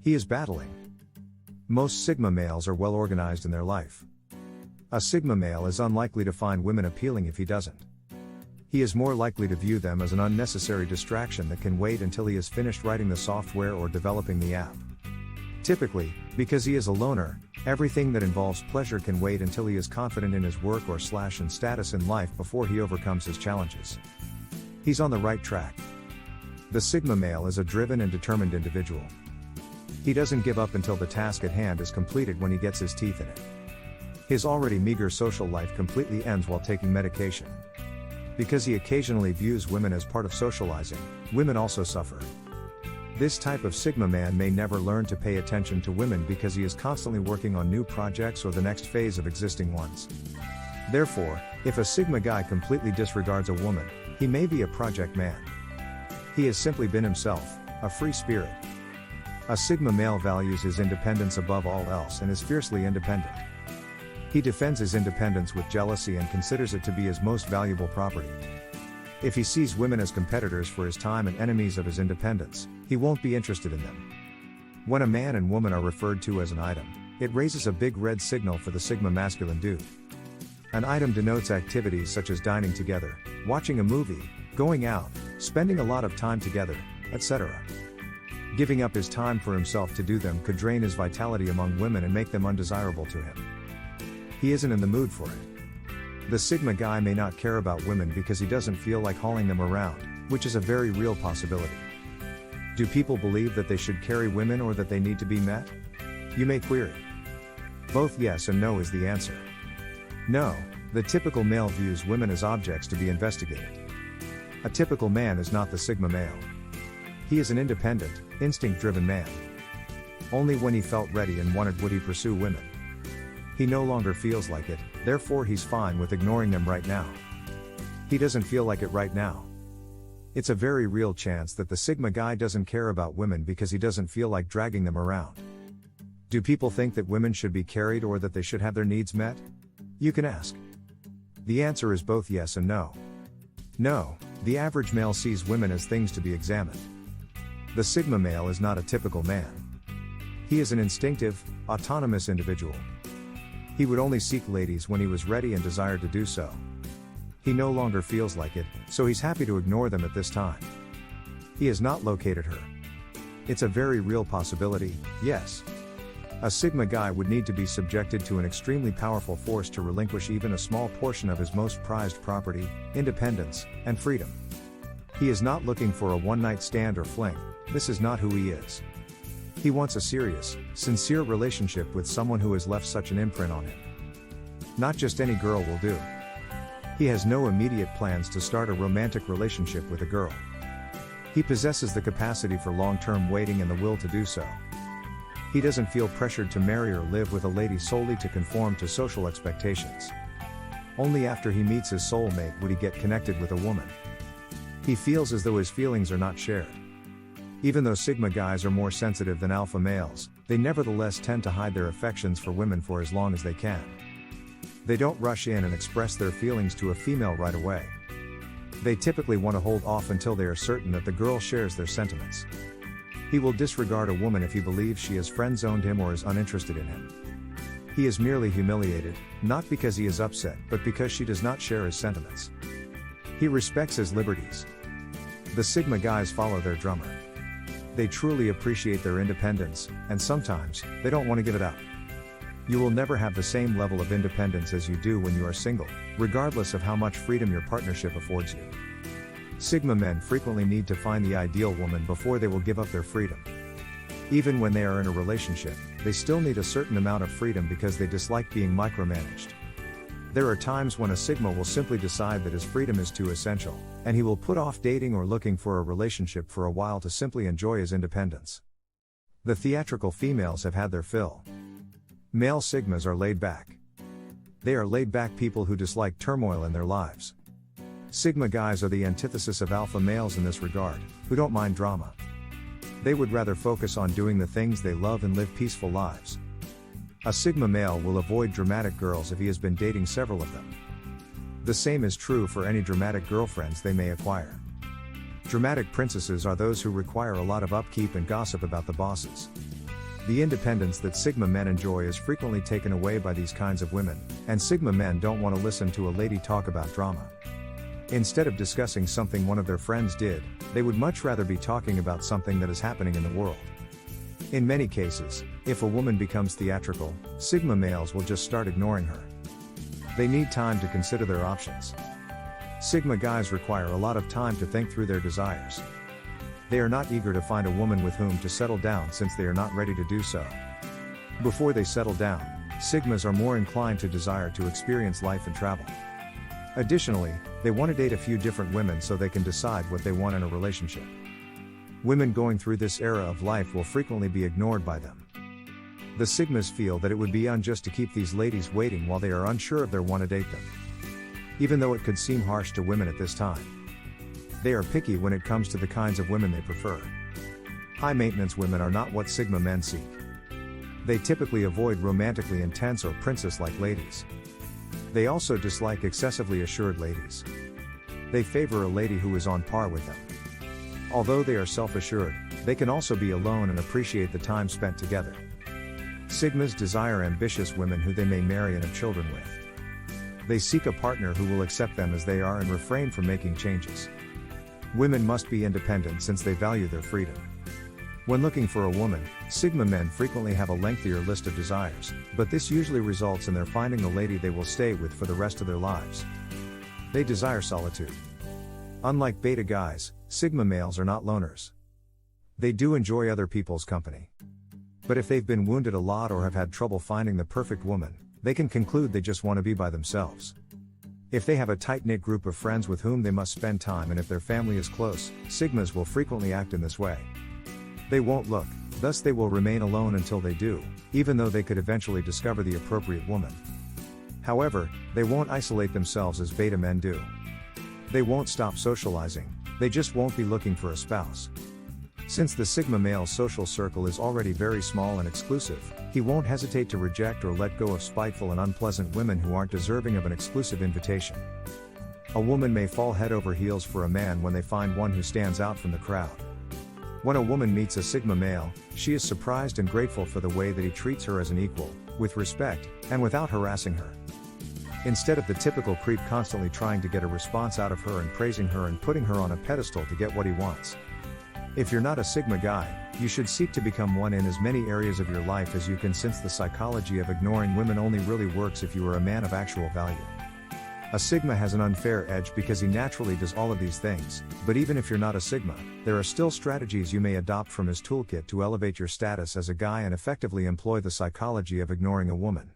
He is battling. Most Sigma males are well organized in their life. A Sigma male is unlikely to find women appealing if he doesn't. He is more likely to view them as an unnecessary distraction that can wait until he is finished writing the software or developing the app. Typically, because he is a loner, everything that involves pleasure can wait until he is confident in his work or in status in life before he overcomes his challenges. He's on the right track. The Sigma male is a driven and determined individual. He doesn't give up until the task at hand is completed when he gets his teeth in it. His already meager social life completely ends while taking medication. Because he occasionally views women as part of socializing, women also suffer. This type of Sigma man may never learn to pay attention to women because he is constantly working on new projects or the next phase of existing ones. Therefore, if a Sigma guy completely disregards a woman, he may be a project man. He has simply been himself, a free spirit. A Sigma male values his independence above all else and is fiercely independent. He defends his independence with jealousy and considers it to be his most valuable property. If he sees women as competitors for his time and enemies of his independence, he won't be interested in them. When a man and woman are referred to as an item, it raises a big red signal for the Sigma masculine dude. An item denotes activities such as dining together, watching a movie, going out, spending a lot of time together, etc. Giving up his time for himself to do them could drain his vitality among women and make them undesirable to him. He isn't in the mood for it. The Sigma guy may not care about women because he doesn't feel like hauling them around, which is a very real possibility. Do people believe that they should carry women or that they need to be met? You may query. Both yes and no is the answer. No, the typical male views women as objects to be investigated. A typical man is not the Sigma male. He is an independent, instinct-driven man. Only when he felt ready and wanted would he pursue women. He no longer feels like it, therefore he's fine with ignoring them right now. He doesn't feel like it right now. It's a very real chance that the Sigma guy doesn't care about women because he doesn't feel like dragging them around. Do people think that women should be carried or that they should have their needs met? You can ask. The answer is both yes and no. No, the average male sees women as things to be examined. The Sigma male is not a typical man. He is an instinctive, autonomous individual. He would only seek ladies when he was ready and desired to do so. He no longer feels like it, so he's happy to ignore them at this time. He has not located her. It's a very real possibility, yes. A Sigma guy would need to be subjected to an extremely powerful force to relinquish even a small portion of his most prized property, independence, and freedom. He is not looking for a one-night stand or fling. This is not who he is. He wants a serious, sincere relationship with someone who has left such an imprint on him. Not just any girl will do. He has no immediate plans to start a romantic relationship with a girl. He possesses the capacity for long-term waiting and the will to do so. He doesn't feel pressured to marry or live with a lady solely to conform to social expectations. Only after he meets his soulmate would he get connected with a woman. He feels as though his feelings are not shared. Even though Sigma guys are more sensitive than alpha males, they nevertheless tend to hide their affections for women for as long as they can. They don't rush in and express their feelings to a female right away. They typically want to hold off until they are certain that the girl shares their sentiments. He will disregard a woman if he believes she has friend-zoned him or is uninterested in him. He is merely humiliated, not because he is upset but because she does not share his sentiments. He respects his liberties. The Sigma guys follow their drummer. They truly appreciate their independence, and sometimes, they don't want to give it up. You will never have the same level of independence as you do when you are single, regardless of how much freedom your partnership affords you. Sigma men frequently need to find the ideal woman before they will give up their freedom. Even when they are in a relationship, they still need a certain amount of freedom because they dislike being micromanaged. There are times when a Sigma will simply decide that his freedom is too essential, and he will put off dating or looking for a relationship for a while to simply enjoy his independence. The theatrical females have had their fill. Male Sigmas are laid back. They are laid back people who dislike turmoil in their lives. Sigma guys are the antithesis of alpha males in this regard, who don't mind drama. They would rather focus on doing the things they love and live peaceful lives. A Sigma male will avoid dramatic girls if he has been dating several of them. The same is true for any dramatic girlfriends they may acquire. Dramatic princesses are those who require a lot of upkeep and gossip about the bosses. The independence that Sigma men enjoy is frequently taken away by these kinds of women, and Sigma men don't want to listen to a lady talk about drama. Instead of discussing something one of their friends did, they would much rather be talking about something that is happening in the world. In many cases, if a woman becomes theatrical, Sigma males will just start ignoring her. They need time to consider their options. Sigma guys require a lot of time to think through their desires. They are not eager to find a woman with whom to settle down since they are not ready to do so. Before they settle down, Sigmas are more inclined to desire to experience life and travel. Additionally, they want to date a few different women so they can decide what they want in a relationship. Women going through this era of life will frequently be ignored by them. The Sigmas feel that it would be unjust to keep these ladies waiting while they are unsure if they want to date them. Even though it could seem harsh to women at this time. They are picky when it comes to the kinds of women they prefer. High-maintenance women are not what Sigma men seek. They typically avoid romantically intense or princess-like ladies. They also dislike excessively assured ladies. They favor a lady who is on par with them. Although they are self-assured, they can also be alone and appreciate the time spent together. Sigmas desire ambitious women who they may marry and have children with. They seek a partner who will accept them as they are and refrain from making changes. Women must be independent since they value their freedom. When looking for a woman, Sigma men frequently have a lengthier list of desires, but this usually results in their finding the lady they will stay with for the rest of their lives. They desire solitude. Unlike beta guys, Sigma males are not loners. They do enjoy other people's company. But if they've been wounded a lot or have had trouble finding the perfect woman, they can conclude they just want to be by themselves. If they have a tight-knit group of friends with whom they must spend time and if their family is close, Sigmas will frequently act in this way. They won't look, thus they will remain alone until they do, even though they could eventually discover the appropriate woman. However, they won't isolate themselves as beta men do. They won't stop socializing, they just won't be looking for a spouse. Since the Sigma male's social circle is already very small and exclusive, he won't hesitate to reject or let go of spiteful and unpleasant women who aren't deserving of an exclusive invitation. A woman may fall head over heels for a man when they find one who stands out from the crowd. When a woman meets a Sigma male, she is surprised and grateful for the way that he treats her as an equal, with respect, and without harassing her. Instead of the typical creep constantly trying to get a response out of her and praising her and putting her on a pedestal to get what he wants. If you're not a Sigma guy, you should seek to become one in as many areas of your life as you can, since the psychology of ignoring women only really works if you are a man of actual value. A Sigma has an unfair edge because he naturally does all of these things, but even if you're not a Sigma, there are still strategies you may adopt from his toolkit to elevate your status as a guy and effectively employ the psychology of ignoring a woman.